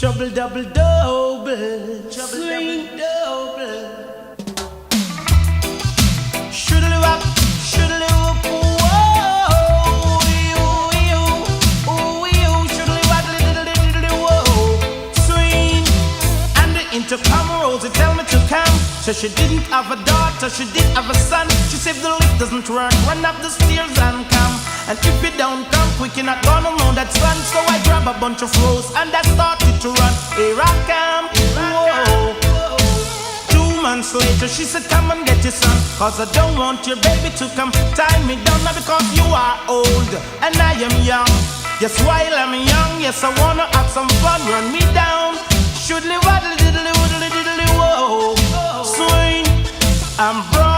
Trouble double double, trouble double double. Shoodly wop, shoodly whoop, whoa, you, shoodly wop, diddly whoa. Swing, and the intercom Rosie tell me to come. So she didn't have a daughter, she did have a son. She said the lift doesn't work, run up the stairs and come. And if you don't come quick, you're not gonna know that's fun. So I grab a bunch of rose and I started to run. Here I come, whoa. 2 months later, she said, come and get your son, cause I don't want your baby to come tie me down. Now because you are old and I am young. Yes, while I'm young, yes, I wanna have some fun. Run me down, shoodly waddly diddly woodly diddly whoa. Swing, I'm broke.